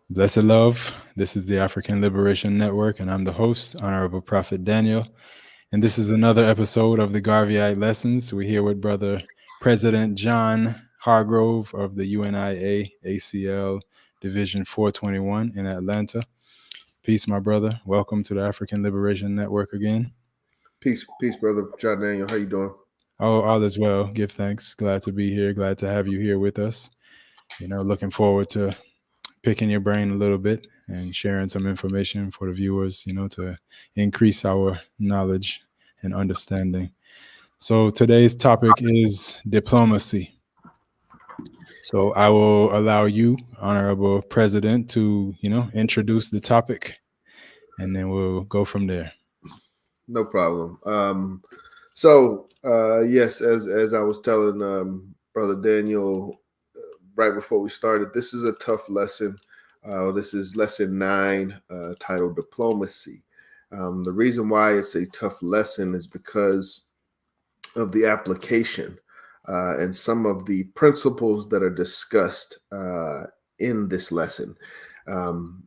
Blessed love. This is the African Liberation Network, and I'm the host, Honorable Prophet Daniel. And this is another episode of the Garveyite Lessons. We're here with Brother President John Hargrove of the UNIA ACL Division 421 in Atlanta. Peace, my brother. Welcome to the African Liberation Network again. Peace, brother John Daniel. How you doing? Oh, all is well. Give thanks. Glad to be here. Glad to have you here with us. Looking forward to picking your brain a little bit and sharing some information for the viewers, to increase our knowledge and understanding. So today's topic is diplomacy. So I will allow you, Honorable President, to, introduce the topic, and then we'll go from there. No problem. Yes, as I was telling brother Daniel right before we started, this is a tough lesson. This is lesson 9, titled Diplomacy. The reason why it's a tough lesson is because of the application and some of the principles that are discussed in this lesson. Um,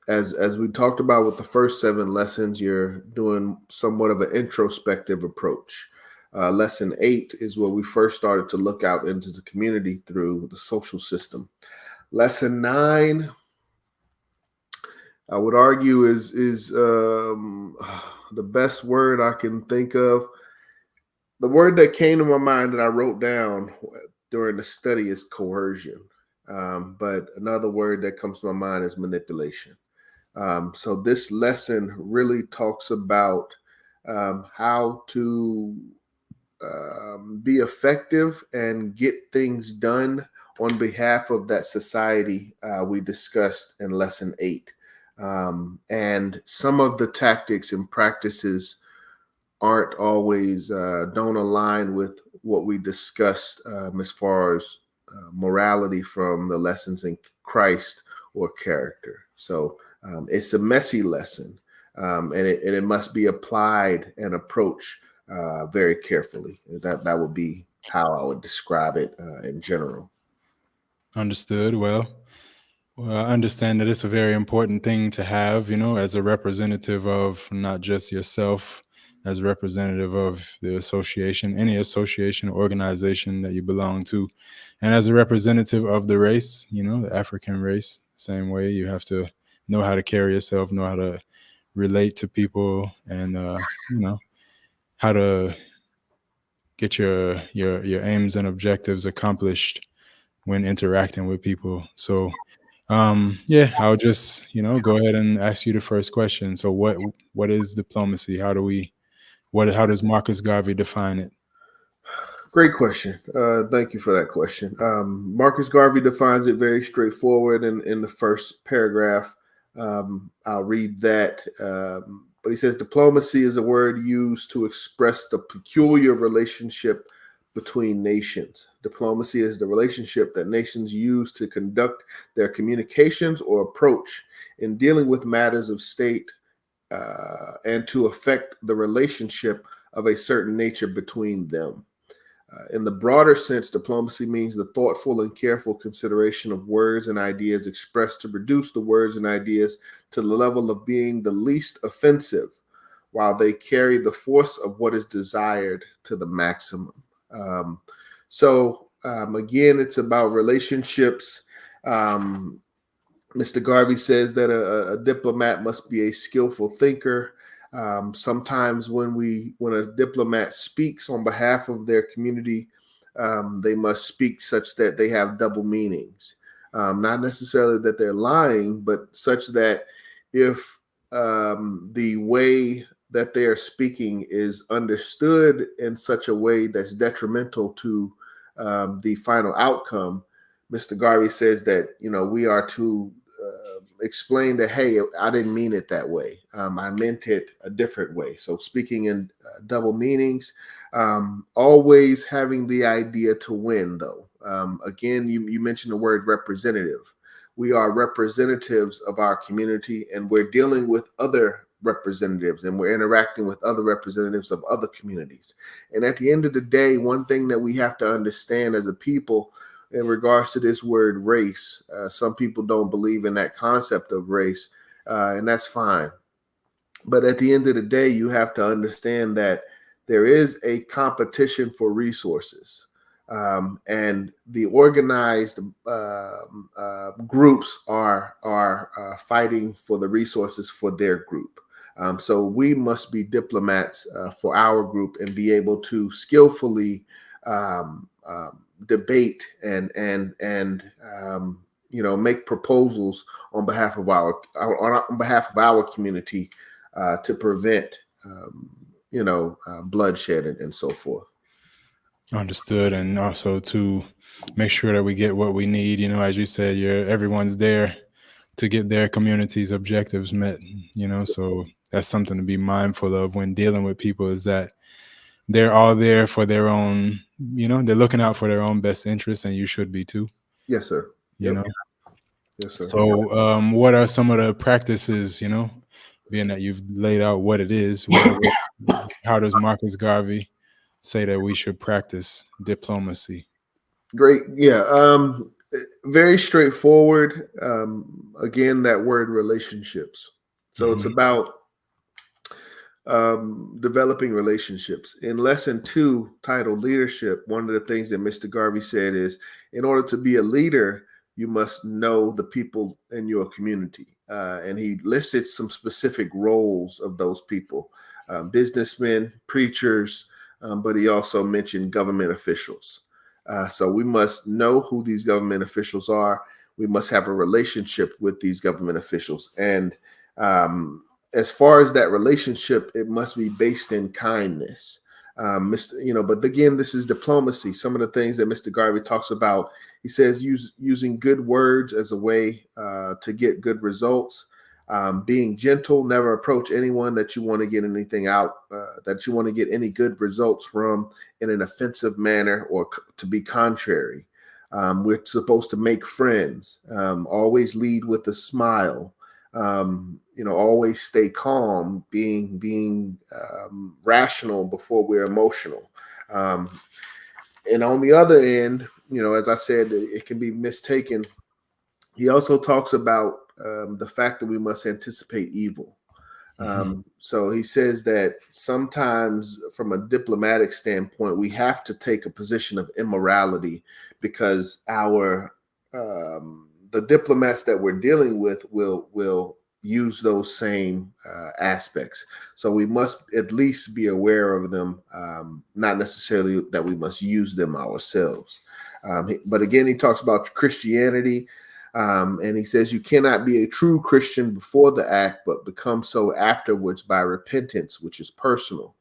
as we talked about with the first 7 lessons, you're doing somewhat of an introspective approach. Lesson 8 is where we first started to look out into the community through the social system. Lesson 9, I would argue, is the best word I can think of. The word that came to my mind that I wrote down during the study is coercion. But another word that comes to my mind is manipulation. So this lesson really talks about how to be effective and get things done on behalf of that society we discussed in lesson 8. And some of the tactics and practices aren't always, don't align with what we discussed as far as morality from the lessons in Christ or character. So it's a messy lesson, and it must be applied and approached very carefully. That would be how I would describe it in general. Understood. Well, I understand that it's a very important thing to have, as a representative of not just yourself, as a representative of the association, any association or organization that you belong to, and as a representative of the race, the African race. Same way, you have to know how to carry yourself, know how to relate to people, and how to get your aims and objectives accomplished when interacting with people. So yeah, I'll just, go ahead and ask you the first question. So what is diplomacy? How does Marcus Garvey define it? Great question. Thank you for that question. Marcus Garvey defines it very straightforward in the first paragraph. I'll read that. But he says diplomacy is a word used to express the peculiar relationship between nations. Diplomacy is the relationship that nations use to conduct their communications or approach in dealing with matters of state and to affect the relationship of a certain nature between them. In the broader sense, diplomacy means the thoughtful and careful consideration of words and ideas expressed to reduce the words and ideas to the level of being the least offensive, while they carry the force of what is desired to the maximum. Again, it's about relationships. Mr. Garvey says that a diplomat must be a skillful thinker. Sometimes when a diplomat speaks on behalf of their community, they must speak such that they have double meanings. Not necessarily that they're lying, but such that if the way that they are speaking is understood in such a way that's detrimental to the final outcome, Mr. Garvey says that we are to explain that, hey, I didn't mean it that way. I meant it a different way. So speaking in double meanings, always having the idea to win, though. Again, you mentioned the word representative. We are representatives of our community, and we're dealing with other representatives, and we're interacting with other representatives of other communities. And at the end of the day, one thing that we have to understand as a people, in regards to this word race. Some people don't believe in that concept of race, and that's fine. But at the end of the day, you have to understand that there is a competition for resources. And the organized groups are fighting for the resources for their group. So we must be diplomats for our group and be able to skillfully debate and make proposals on behalf of our community to prevent bloodshed and so forth. Understood. And also to make sure that we get what we need, as you said, everyone's there to get their community's objectives met, so that's something to be mindful of when dealing with people, is that they're all there for their own, they're looking out for their own best interests, and you should be too. Yes, sir. Yes, sir. So what are some of the practices, being that you've laid out what it is, how does Marcus Garvey say that we should practice diplomacy? Great. Yeah. Very straightforward. Again, that word relationships. So it's about developing relationships. In lesson 2, titled Leadership, one of the things that Mr. Garvey said is, in order to be a leader, you must know the people in your community. And he listed some specific roles of those people, businessmen, preachers, but he also mentioned government officials. So we must know who these government officials are. We must have a relationship with these government officials. And as far as that relationship, it must be based in kindness. But again, this is diplomacy. Some of the things that Mr. Garvey talks about, he says, using good words as a way to get good results. Being gentle, never approach anyone that you want to get anything out, that you want to get any good results from in an offensive manner or to be contrary. We're supposed to make friends, always lead with a smile, always stay calm, being rational before we're emotional. And on the other end, as I said, it can be mistaken. He also talks about the fact that we must anticipate evil. So he says that sometimes from a diplomatic standpoint, we have to take a position of immorality because the diplomats that we're dealing with will use those same aspects. So we must at least be aware of them, not necessarily that we must use them ourselves. But again, he talks about Christianity. And he says you cannot be a true Christian before the act, but become so afterwards by repentance, which is personal.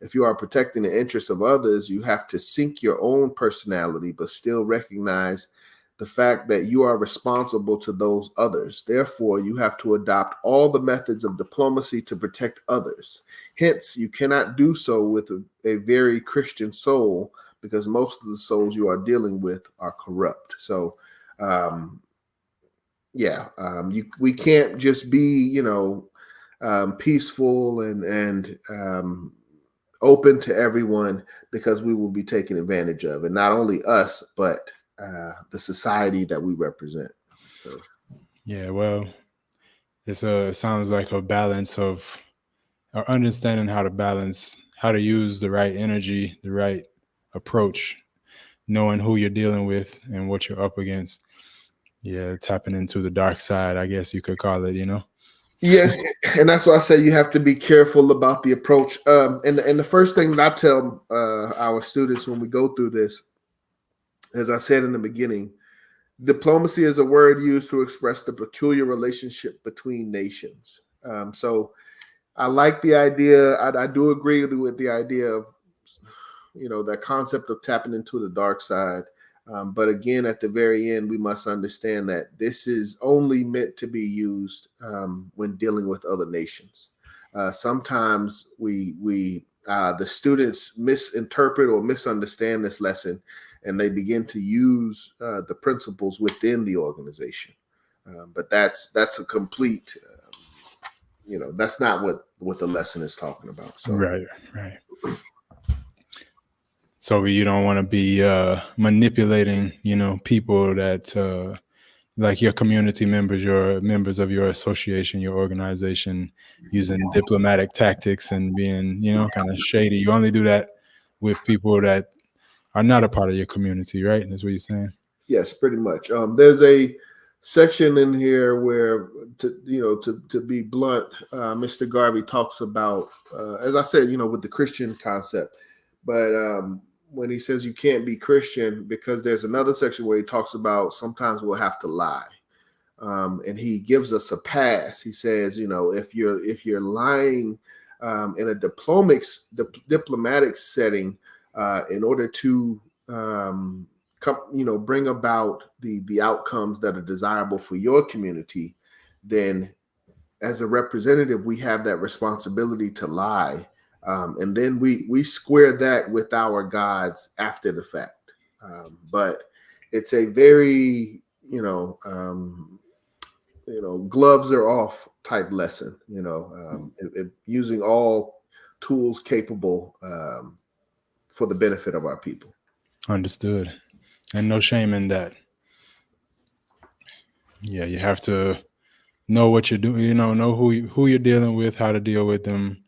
If you are protecting the interests of others, you have to sink your own personality, but still recognize the fact that you are responsible to those others. Therefore, you have to adopt all the methods of diplomacy to protect others. Hence, you cannot do so with a very Christian soul, because most of the souls you are dealing with are corrupt. So, we can't just be, peaceful and open to everyone, because we will be taken advantage of, and not only us, but the society that we represent. So. Yeah, well, it sounds like a balance of understanding how to use the right energy, the right approach, knowing who you're dealing with and what you're up against. Yeah, tapping into the dark side, I guess you could call it, Yes, and that's why I say you have to be careful about the approach. And the first thing that I tell our students when we go through this, as I said in the beginning, diplomacy is a word used to express the peculiar relationship between nations. So I like the idea. I do agree with the idea of, that concept of tapping into the dark side. But again, at the very end, we must understand that this is only meant to be used when dealing with other nations. Sometimes the students misinterpret or misunderstand this lesson, and they begin to use the principles within the organization. But that's a complete, that's not what the lesson is talking about. So. Right. So you don't want to be manipulating, people that like your community members, your members of your association, your organization, using diplomatic tactics and being, kind of shady. You only do that with people that are not a part of your community, right? That's what you're saying. Yes, pretty much. There's a section in here where, to be blunt, Mr. Garvey talks about, as I said, with the Christian concept, but when he says you can't be Christian, because there's another section where he talks about sometimes we'll have to lie, and he gives us a pass. He says, if you're lying in a diplomatic setting in order to bring about the outcomes that are desirable for your community, then as a representative, we have that responsibility to lie. And then we square that with our gods after the fact. But it's a very, gloves are off type lesson, using all tools capable for the benefit of our people. Understood. And no shame in that. Yeah, you have to know what you're doing, know who you're dealing with, how to deal with them.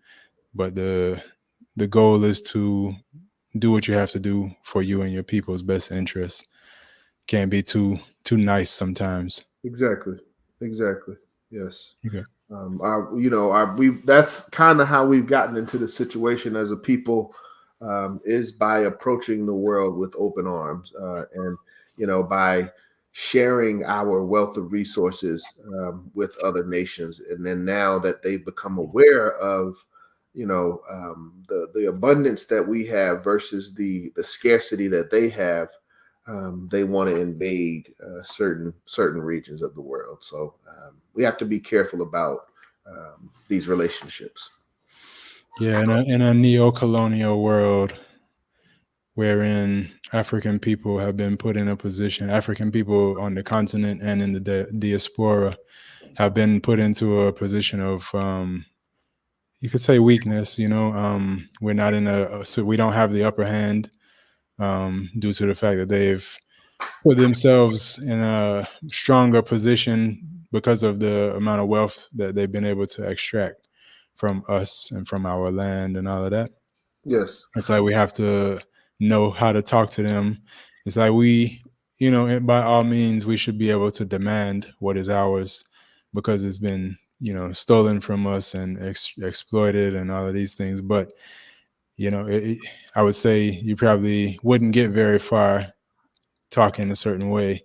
But the goal is to do what you have to do for you and your people's best interests. Can't be too nice sometimes. Exactly. Yes. Okay. That's kind of how we've gotten into the situation as a people, is by approaching the world with open arms, and by sharing our wealth of resources with other nations. And then now that they've become aware of the abundance that we have versus the scarcity that they have, they want to invade certain regions of the world. So we have to be careful about these relationships. Yeah, in a neo-colonial world wherein African people have been put in a position, African people on the continent and in the diaspora have been put into a position of, you could say, weakness. We're not so we don't have the upper hand due to the fact that they've put themselves in a stronger position because of the amount of wealth that they've been able to extract from us and from our land and all of that. Yes. It's like we have to know how to talk to them. It's like we, by all means, we should be able to demand what is ours because it's been, stolen from us and exploited and all of these things. But, I would say you probably wouldn't get very far talking a certain way.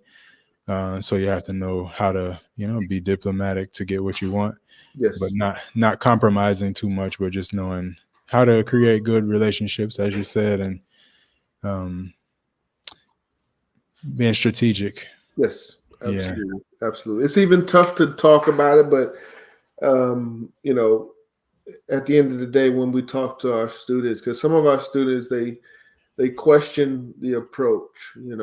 So you have to know how to, be diplomatic to get what you want. Yes. But not compromising too much, but just knowing how to create good relationships, as you said, and being strategic. Yes, absolutely. Yeah. Absolutely. It's even tough to talk about it, but at the end of the day, when we talk to our students, because some of our students, they question the approach, and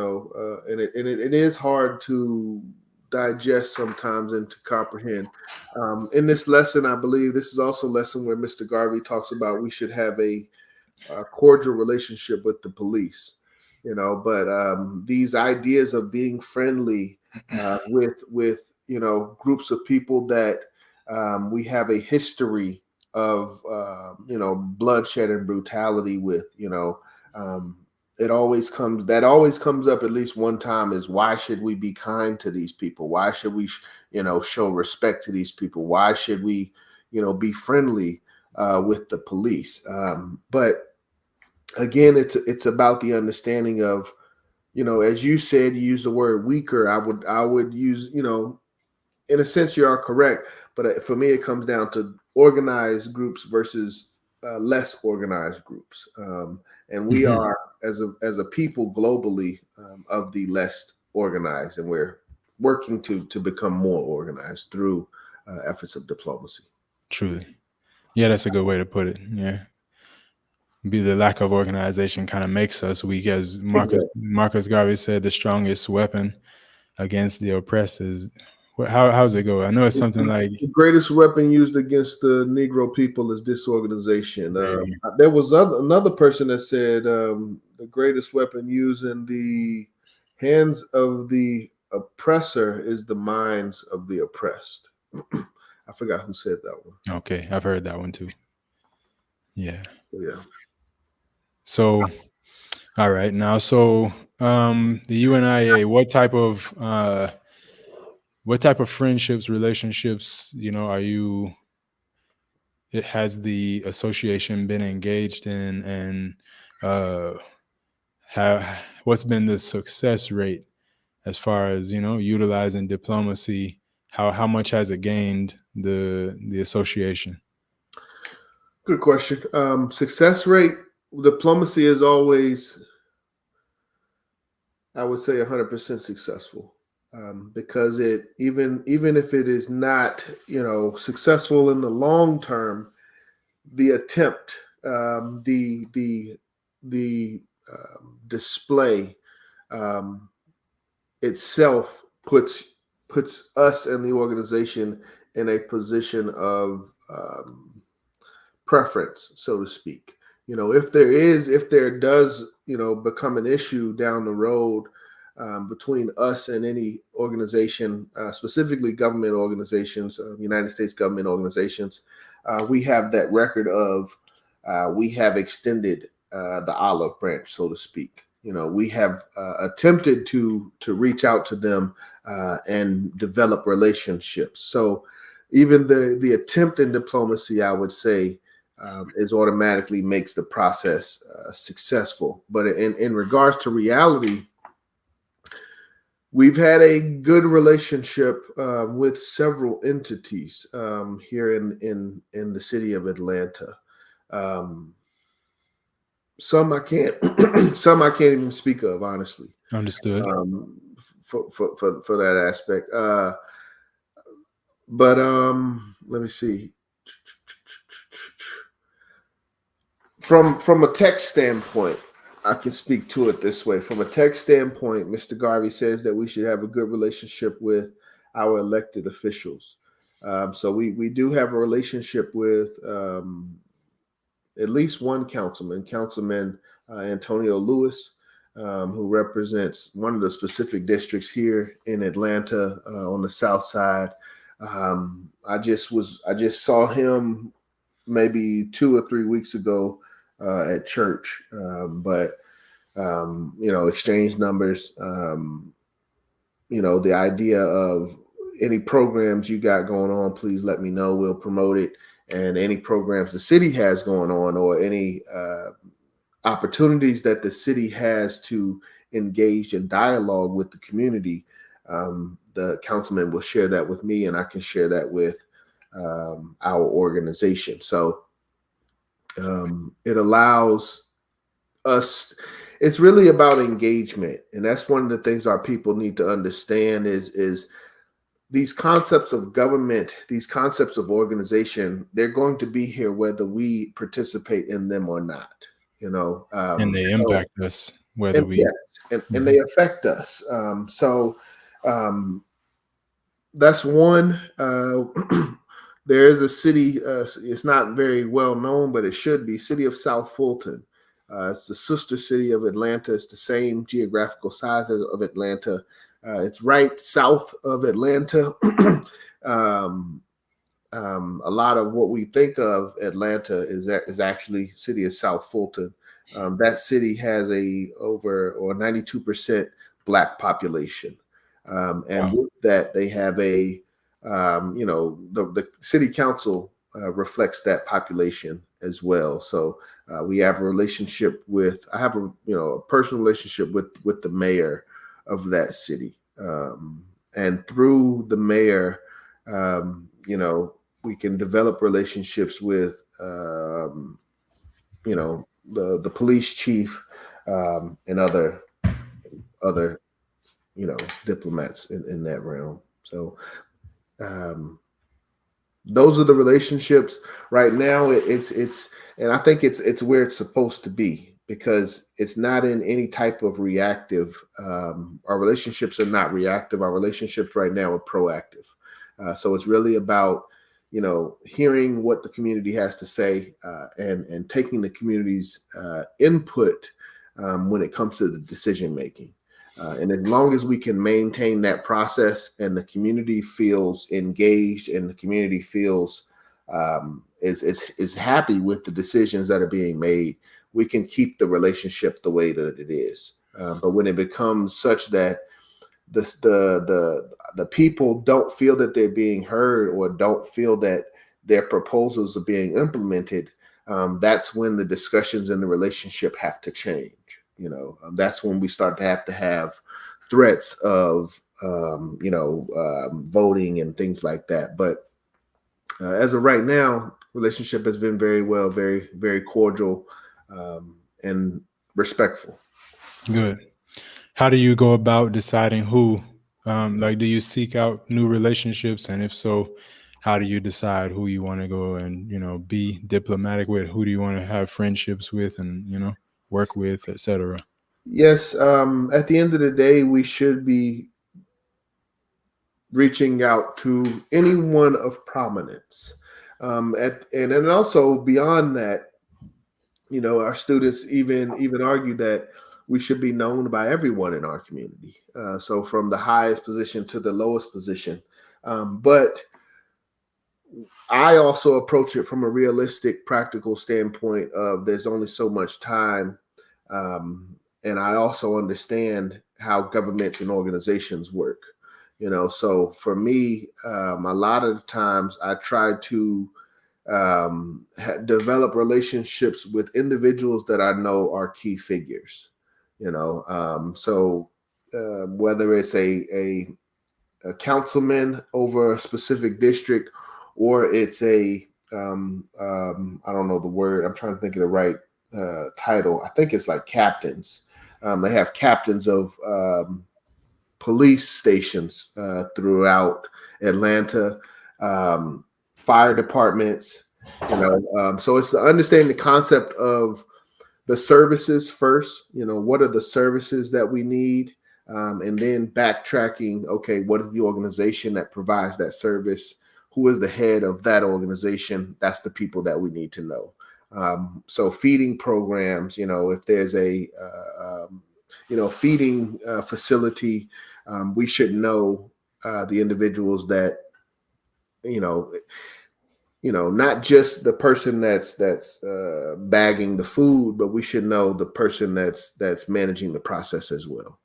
it is hard to digest sometimes and to comprehend. In this lesson, I believe this is also a lesson where Mr. Garvey talks about we should have a cordial relationship with the police, but these ideas of being friendly with groups of people that we have a history of bloodshed and brutality with, it always comes up at least one time, is why should we be kind to these people? Why should we show respect to these people? Why should we be friendly with the police? But again, it's about the understanding of, as you said, you use the word weaker. I would use, in a sense, you are correct. But for me, it comes down to organized groups versus less organized groups. And we are, as a people globally, of the less organized, and we're working to become more organized through efforts of diplomacy. Truly. Yeah, that's a good way to put it. Yeah. Be the lack of organization kind of makes us weak. As Marcus Garvey said, the strongest weapon against the oppressed is, how's it go? I know it's something like, the greatest weapon used against the Negro people is disorganization. There was another person that said the greatest weapon used in the hands of the oppressor is the minds of the oppressed. I forgot who said that one. Okay, I've heard that one too. Yeah. Yeah. So, all right. Now, so the UNIA, what type of friendships, relationships, are you? It has the association been engaged in, and uh, what's been the success rate as far as utilizing diplomacy? How much has it gained the association? Good question. Success rate, diplomacy is always, I would say, 100% successful. Because it even if it is not successful in the long term, the attempt, the display itself puts us and the organization in a position of preference, so to speak. If there does become an issue down the road between us and any organization, specifically government organizations, United States government organizations, we have that record of we have extended the olive branch, so to speak. We have attempted to reach out to them and develop relationships. So even the attempt in diplomacy, I would say, is automatically makes the process successful. But in regards to reality, we've had a good relationship with several entities here in the city of Atlanta. Some I can't, some I can't even speak of, honestly. Understood. For that aspect. But let me see. From a tech standpoint, I can speak to it this way. From a tech standpoint, Mr. Garvey says that we should have a good relationship with our elected officials. So we do have a relationship with at least one councilman, Councilman Antonio Lewis, who represents one of the specific districts here in Atlanta on the South Side. I just saw him maybe 2 or 3 weeks ago at church, but exchange numbers. The idea of any programs you got going on, please let me know. We'll promote it. And any programs the city has going on, or any opportunities that the city has to engage in dialogue with the community, the councilman will share that with me, and I can share that with our organization. So it allows us. It's really about engagement, and that's one of the things our people need to understand is these concepts of government, these concepts of organization, they're going to be here whether we participate in them or not, and they impact us whether we. Yes, and they affect us. That's one. There is a city, it's not very well known, but it should be, city of South Fulton. It's the sister city of Atlanta. It's the same geographical size of Atlanta. It's right south of Atlanta. A lot of what we think of Atlanta is actually city of South Fulton. That city has a over or 92% Black population, and with that they have a the city council reflects that population as well. So we have a relationship with. I have a personal relationship with the mayor of that city, and through the mayor, we can develop relationships with the police chief and other diplomats in that realm. So those are the relationships right now. It's and I think it's where it's supposed to be, because it's not in any type of reactive. Our relationships are not reactive. Our relationships right now are proactive. So it's really about hearing what the community has to say and taking the community's input when it comes to the decision making. And as long as we can maintain that process and the community feels engaged and the community feels is happy with the decisions that are being made, we can keep the relationship the way that it is. But when it becomes such that the people don't feel that they're being heard or don't feel that their proposals are being implemented, that's when the discussions in the relationship have to change. That's when we start to have threats of voting and things like that. But as of right now, relationship has been very well, very, very cordial, and respectful. Good. How do you go about deciding who, like, do you seek out new relationships? And if so, how do you decide who you want to go and, be diplomatic with? Who do you want to have friendships with and, work with, etc.? Yes, at the end of the day, we should be reaching out to anyone of prominence. And then also beyond that, our students even argue that we should be known by everyone in our community. So from the highest position to the lowest position. But I also approach it from a realistic, practical standpoint of there's only so much time. And I also understand how governments and organizations work. So for me, a lot of the times I try to develop relationships with individuals that I know are key figures. So whether it's a councilman over a specific district, or it's I don't know the word. I'm trying to think of the right title. I think it's like captains. They have captains of police stations throughout Atlanta, fire departments. So it's to understand the concept of the services first. What are the services that we need, and then backtracking. Okay, what is the organization that provides that service? Who is the head of that organization? That's the people that we need to know. So feeding programs. If there's a feeding facility, we should know the individuals that not just the person that's bagging the food, but we should know the person that's managing the process as well.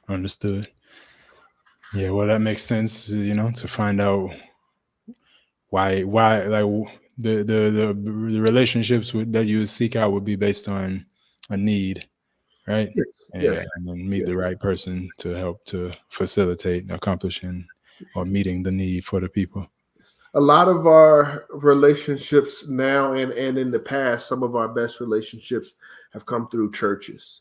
Understood. Yeah, well, that makes sense, to find out why like the relationships that you seek out would be based on a need, right? Yes, yes, And then meet yes. the right person to help to facilitate accomplishing or meeting the need for the people. A lot of our relationships now and in the past, some of our best relationships have come through churches.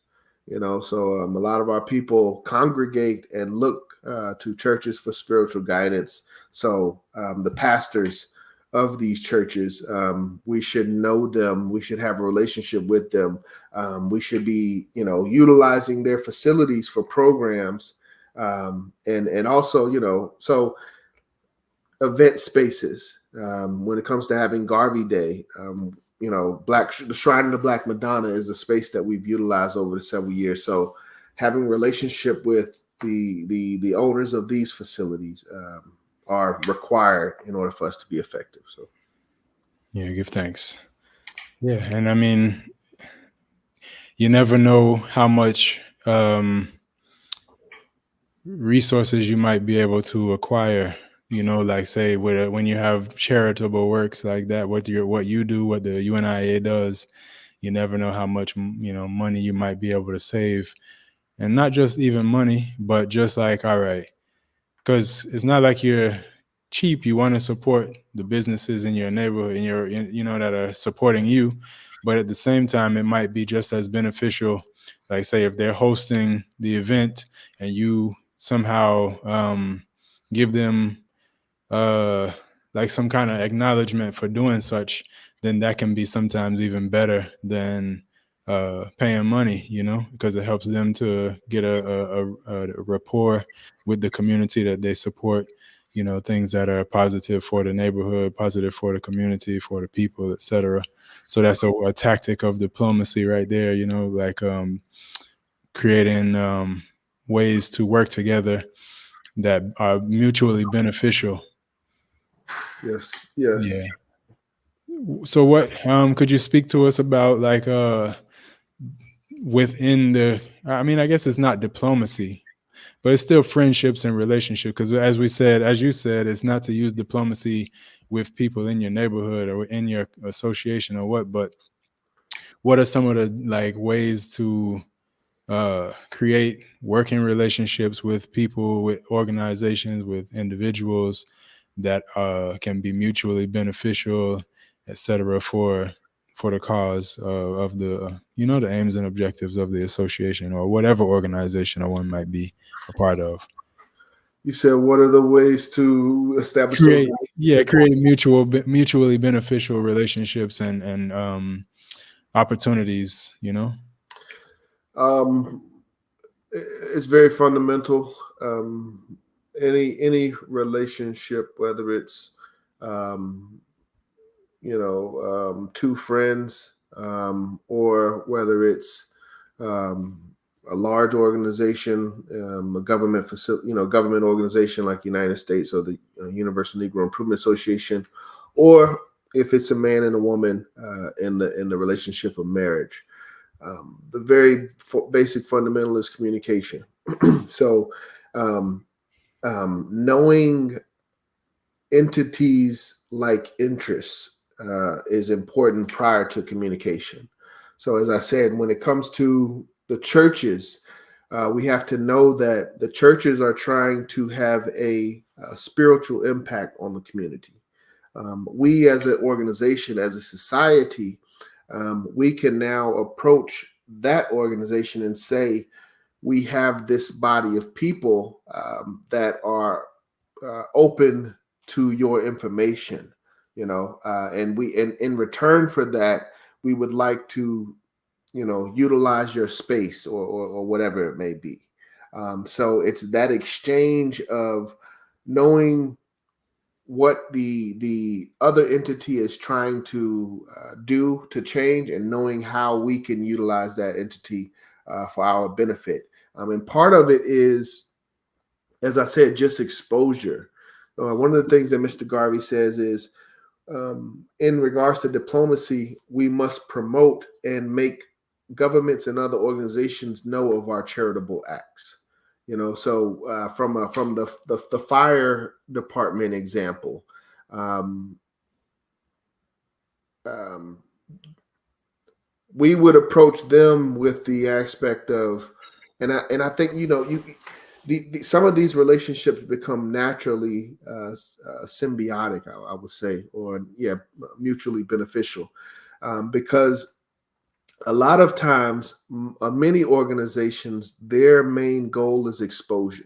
So a lot of our people congregate and look to churches for spiritual guidance. So the pastors of these churches, we should know them. We should have a relationship with them. We should be, utilizing their facilities for programs, and also, so event spaces. When it comes to having Garvey Day, the Shrine of the Black Madonna is a space that we've utilized over the several years. So having a relationship with the owners of these facilities are required in order for us to be effective. So Yeah, give thanks. Yeah, and I mean, you never know how much resources you might be able to acquire, like say when you have charitable works like that, what you do, what the UNIA does, you never know how much money you might be able to save. And not just even money, but just like, all right, because it's not like you're cheap. You want to support the businesses in your neighborhood, that are supporting you, but at the same time it might be just as beneficial, like say if they're hosting the event and you somehow give them like some kind of acknowledgement for doing such, then that can be sometimes even better than paying money, because it helps them to get a rapport with the community that they support. things that are positive for the neighborhood, positive for the community, for the people, etc. So that's a tactic of diplomacy right there, like creating ways to work together that are mutually beneficial. Yes. Yes. Yeah. So what could you speak to us about, like, within the, I mean, I guess it's not diplomacy, but it's still friendships and relationships, because as you said, it's not to use diplomacy with people in your neighborhood or in your association or but what are some of the, like, ways to create working relationships with people, with organizations, with individuals that can be mutually beneficial, etc., for the cause of the the aims and objectives of the association or whatever organization one might be a part of. You said, what are the ways to establish those relationships? Create mutually beneficial relationships and opportunities. Um, it's very fundamental. Any relationship, whether it's um, two friends, or whether it's um, a large organization, a government facility, government organization like United States or the Universal Negro Improvement Association, or if it's a man and a woman in the relationship of marriage. The very basic fundamental is communication. So, knowing entities like interests is important prior to communication. So, as I said, when it comes to the churches, we have to know that the churches are trying to have a spiritual impact on the community. We, as an organization, as a society, we can now approach that organization and say, we have this body of people that are open to your information, and in return for that, we would like to, utilize your space or whatever it may be. So it's that exchange of knowing what the other entity is trying to do to change, and knowing how we can utilize that entity for our benefit. And part of it is, as I said, just exposure. One of the things that Mr. Garvey says is, in regards to diplomacy, we must promote and make governments and other organizations know of our charitable acts. So from the fire department example, um, um, we would approach them with the aspect of, and I think some of these relationships become naturally symbiotic, I would say, or mutually beneficial, because a lot of times, many organizations, their main goal is exposure.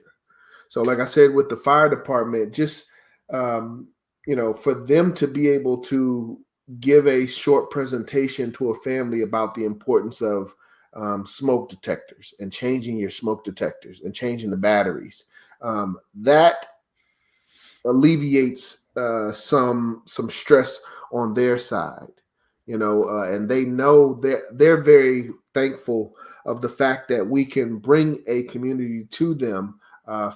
So, like I said, with the fire department, just for them to be able to give a short presentation to a family about the importance of smoke detectors and changing your smoke detectors and changing the batteries, that alleviates some stress on their side. And they know they're very thankful of the fact that we can bring a community to them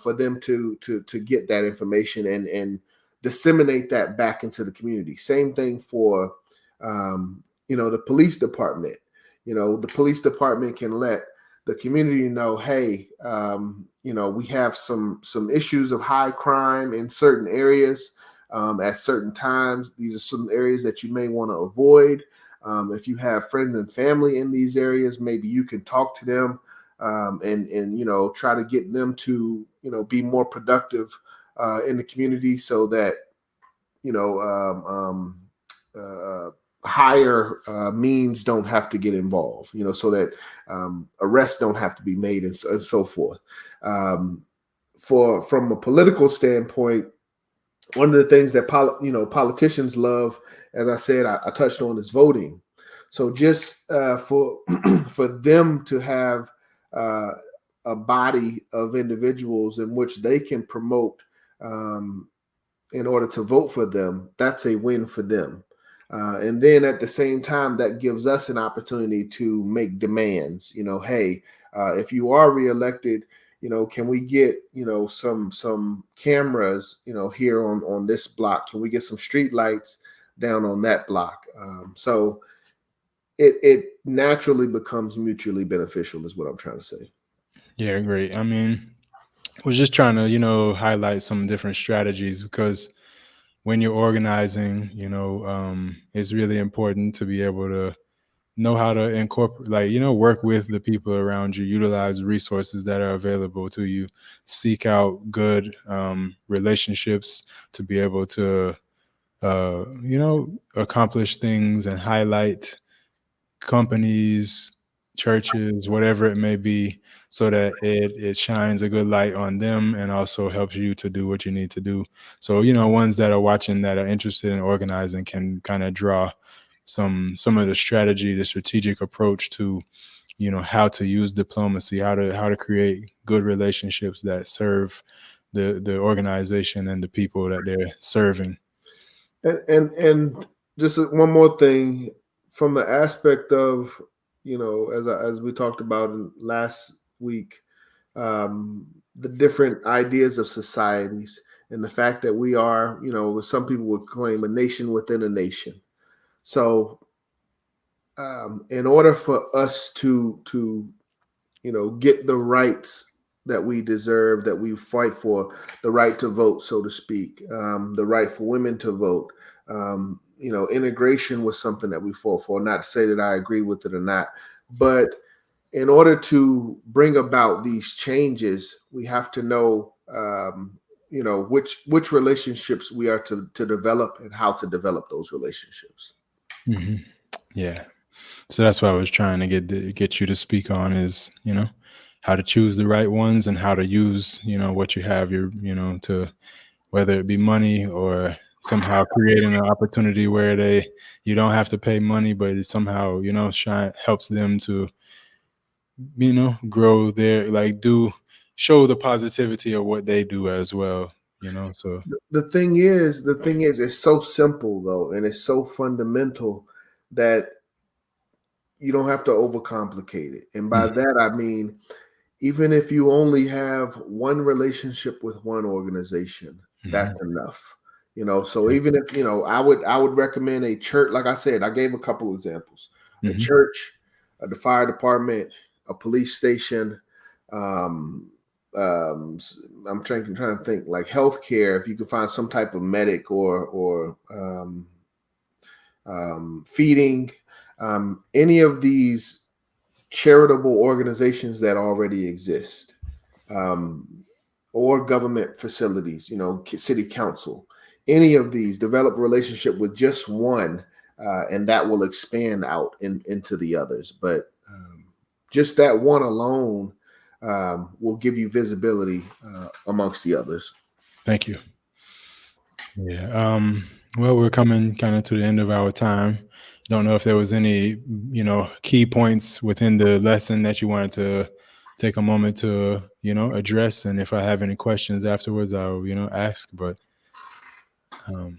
for them to get that information and disseminate that back into the community. Same thing for the police department. The police department can let the community know, hey, we have some issues of high crime in certain areas at certain times. These are some areas that you may want to avoid. If you have friends and family in these areas, maybe you can talk to them and try to get them to be more productive in the community, so that higher means don't have to get involved, so that arrests don't have to be made and so forth. From a political standpoint, one of the things that politicians love, as I said, I touched on, is voting. So just for for them to have a body of individuals in which they can promote in order to vote for them, that's a win for them. And then at the same time, that gives us an opportunity to make demands. Hey, if you are reelected, can we get some cameras, here on this block? Can we get some street lights down on that block? So it naturally becomes mutually beneficial, is what I'm trying to say. Yeah, great. I mean, was just trying to, highlight some different strategies because when you're organizing, it's really important to be able to know how to incorporate, like, work with the people around you, utilize resources that are available to you, seek out good relationships to be able to, accomplish things and highlight companies, churches, whatever it may be, so that it shines a good light on them and also helps you to do what you need to do. So, ones that are watching that are interested in organizing can kind of draw some of the strategy, the strategic approach to, how to use diplomacy, how to create good relationships that serve the organization and the people that they're serving. And just one more thing from the aspect of, as we talked about last week, um, the different ideas of societies and the fact that we are, some people would claim a nation within a nation. So, in order for us to get the rights that we deserve, that we fight for, the right to vote, so to speak, the right for women to vote. Integration was something that we fought for. Not to say that I agree with it or not, but in order to bring about these changes, we have to know, which relationships we are to develop and how to develop those relationships. Hmm. Yeah. So that's what I was trying to get you to speak on is, how to choose the right ones and how to use, what you have, to, whether it be money or somehow creating an opportunity where you don't have to pay money, but it somehow, shine helps them to, grow their, like, show the positivity of what they do as well, so. The thing is, it's so simple though, and it's so fundamental that you don't have to overcomplicate it. And by Mhm. that I mean, even if you only have one relationship with one organization, that's Mhm. enough. So even if, I would recommend a church. Like I said, I gave a couple examples: a Mhm. church, the fire department, a police station. Um, I'm trying to think, like healthcare. If you can find some type of medic or feeding, any of these charitable organizations that already exist, um, or government facilities, city council, any of these, develop a relationship with just one, and that will expand out into the others. But just that one alone will give you visibility amongst the others. Thank you. Yeah. Well, we're coming kind of to the end of our time. Don't know if there was any, key points within the lesson that you wanted to take a moment to, address. And if I have any questions afterwards, I'll, ask. But um,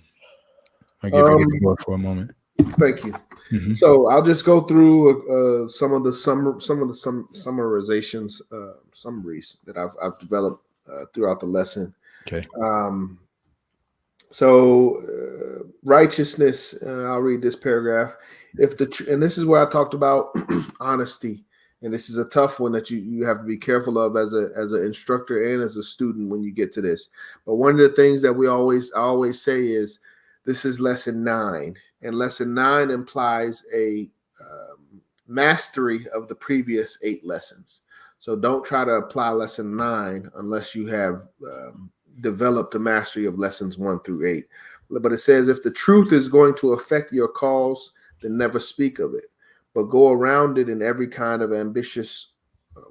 I'll give you the Um, floor for a moment. Thank you. Hmm. So I'll just go through some summarizations, summaries that I've developed throughout the lesson. Okay. Um, so righteousness. I'll read this paragraph. And this is where I talked about honesty, and this is a tough one that you have to be careful of as an instructor and as a student when you get to this. But one of the things that I always say is, this is lesson 9, and lesson 9 implies a mastery of the previous 8 lessons. So don't try to apply lesson 9 unless you have developed a mastery of lessons 1 through 8. But it says, if the truth is going to affect your cause, then never speak of it, but go around it in every kind of ambitious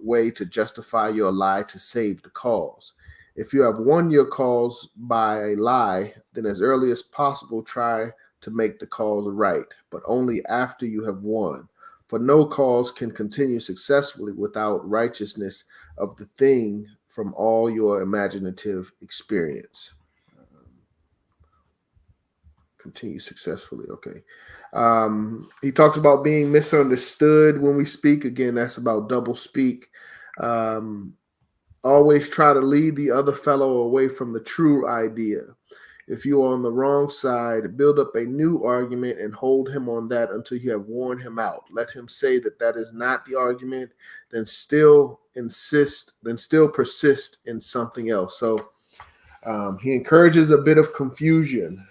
way to justify your lie to save the cause. If you have won your cause by a lie, then as early as possible try to make the cause right, but only after you have won. For no cause can continue successfully without righteousness of the thing from all your imaginative experience. Continue successfully. Okay. He talks about being misunderstood when we speak. Again, that's about double speak. Um, Always try to lead the other fellow away from the true idea. If you are on the wrong side, build up a new argument and hold him on that until you have worn him out. Let him say that that is not the argument, then still persist in something else. So he encourages a bit of confusion,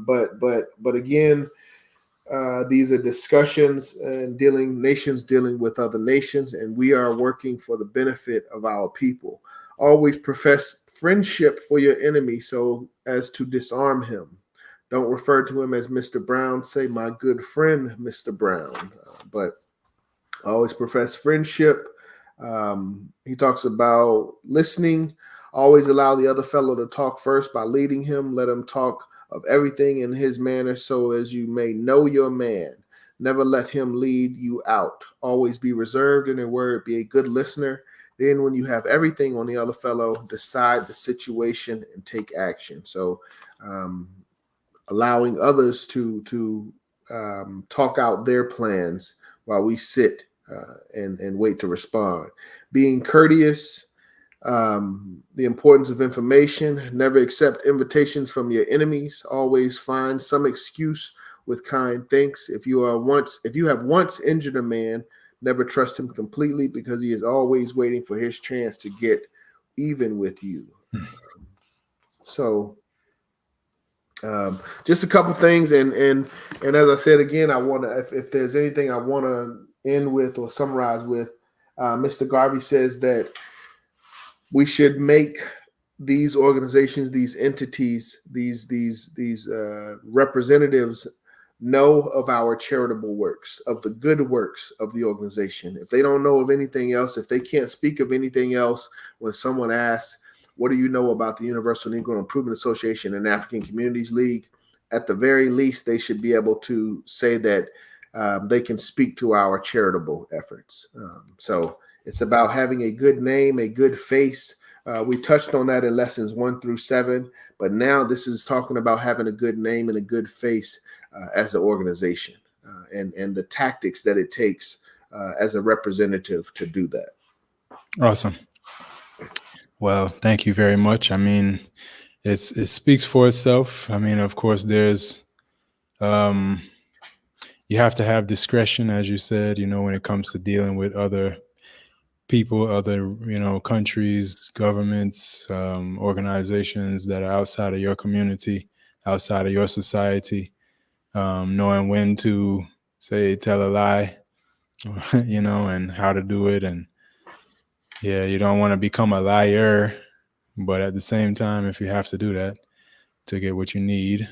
but again, these are discussions and nations dealing with other nations, and we are working for the benefit of our people. Always profess friendship for your enemy so as to disarm him. Don't refer to him as Mr. Brown. Say, my good friend, Mr. Brown. But always profess friendship. He talks about listening. Always allow the other fellow to talk first by leading him. Let him talk of everything in his manner so as you may know your man. Never let him lead you out. Always be reserved in a word. Be a good listener. Then when you have everything on the other fellow, decide the situation and take action. So allowing others to talk out their plans while we sit and wait to respond. Being courteous, the importance of information. Never accept invitations from your enemies. Always find some excuse with kind thanks. If you have once injured a man, never trust him completely because he is always waiting for his chance to get even with you. So just a couple things, and as I said again, I want to, if there's anything I want to end with or summarize with, Mr. Garvey says that we should make these organizations, these entities, these representatives know of our charitable works, of the good works of the organization. If they don't know of anything else, if they can't speak of anything else, when someone asks, what do you know about the Universal Negro Improvement Association and African Communities League? At the very least, they should be able to say that they can speak to our charitable efforts. So it's about having a good name, a good face. We touched on that in lessons 1 through 7, but now this is talking about having a good name and a good face as an organization and the tactics that it takes as a representative to do that. Awesome. Well, thank you very much. I mean, it speaks for itself. I mean, of course, there's you have to have discretion, as you said, when it comes to dealing with other people, other, countries, governments, organizations that are outside of your community, outside of your society, knowing when to tell a lie, and how to do it. And yeah, you don't want to become a liar, but at the same time, if you have to do that to get what you need,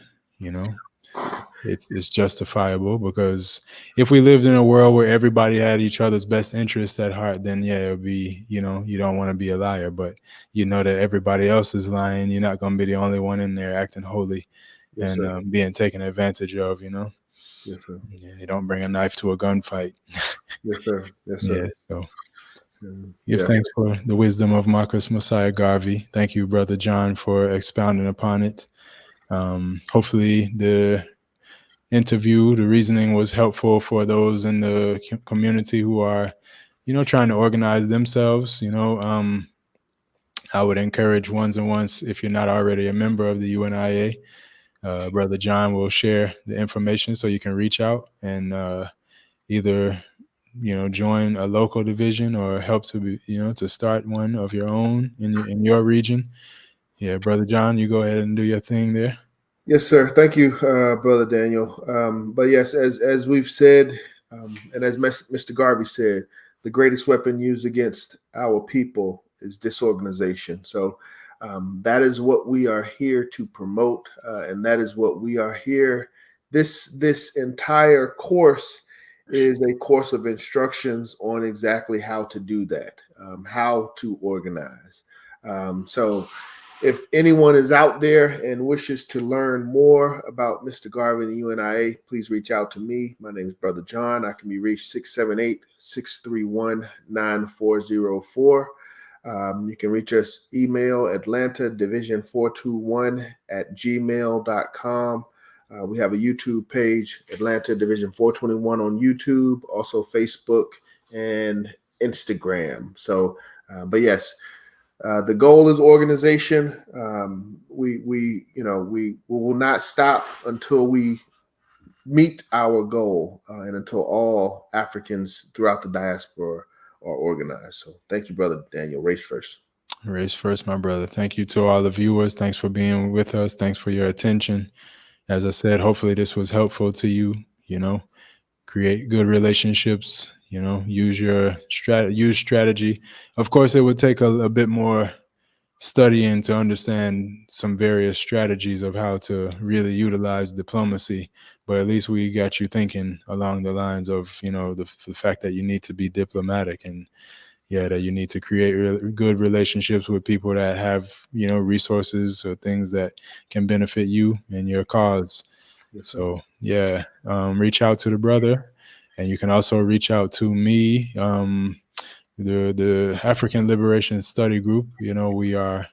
it's justifiable, because if we lived in a world where everybody had each other's best interests at heart, then yeah, it would be, you don't want to be a liar, but that everybody else is lying. You're not going to be the only one in there acting holy. Yes, and being taken advantage of, Yes, sir. Yeah, you don't bring a knife to a gunfight. Yes, sir. Yes, sir. Yeah, so give thanks for the wisdom of Marcus Messiah Garvey. Thank you, Brother John, for expounding upon it. Hopefully the interview, the reasoning was helpful for those in the community who are, trying to organize themselves. I would encourage ones, if you're not already a member of the UNIA, Brother John will share the information so you can reach out and either join a local division or help to be, to start one of your own in your region. Yeah, Brother John, you go ahead and do your thing there. Yes, sir. Thank you, Brother Daniel. But yes, as we've said, and as Mr. Garvey said, the greatest weapon used against our people is disorganization. So that is what we are here to promote, and that is what we are here. This entire course is a course of instructions on exactly how to do that, how to organize. So if anyone is out there and wishes to learn more about Mr. Garvey and the UNIA, please reach out to me. My name is Brother John. I can be reached 678-631-9404. You can reach us email Atlanta Division 421 @gmail.com. We have a YouTube page, Atlanta Division 421 on YouTube, also Facebook and Instagram. So, but yes, the goal is organization. We will not stop until we meet our goal, and until all Africans throughout the diaspora are organized. So, thank you, brother Daniel. Race first. Race first, my brother. Thank you to all the viewers. Thanks for being with us. Thanks for your attention. As I said, hopefully this was helpful to you. Create good relationships. Use your strategy. Of course, it would take a bit more studying to understand some various strategies of how to really utilize diplomacy, but at least we got you thinking along the lines of the fact that you need to be diplomatic, and that you need to create good relationships with people that have resources or things that can benefit you and your cause. Yes, so reach out to the brother, and you can also reach out to me, the African Liberation Study Group. We are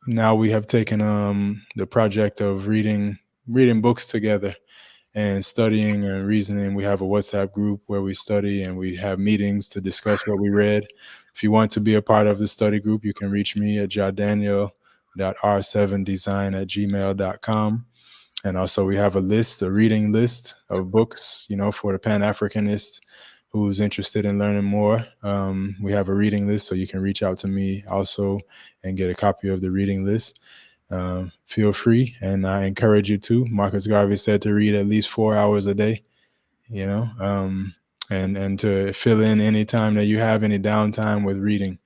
now we have taken the project of reading books together and studying and reasoning. We have a WhatsApp group where we study and we have meetings to discuss what we read. If you want to be a part of the study group, you can reach me at jadaniel.r7design@gmail.com. And also we have a reading list of books, for the Pan-Africanist who's interested in learning more. We have a reading list, so you can reach out to me also and get a copy of the reading list. Feel free, and I encourage you to. Marcus Garvey said to read at least 4 hours a day, and to fill in any time that you have any downtime with reading.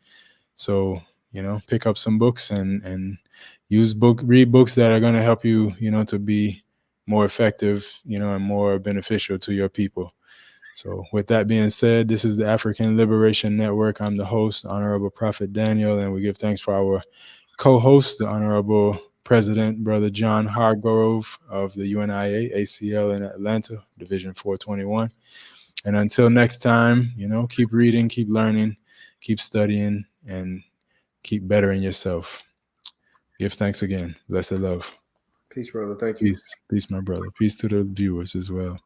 So, pick up some books and read books that are going to help you, to be more effective, and more beneficial to your people. So with that being said, this is the African Liberation Network. I'm the host, Honorable Prophet Daniel, and we give thanks for our co-host, the Honorable President, Brother John Hargrove of the UNIA ACL in Atlanta, Division 421. And until next time, keep reading, keep learning, keep studying, and keep bettering yourself. Give thanks again. Blessed love. Peace, brother. Thank you. Peace, my brother. Peace to the viewers as well.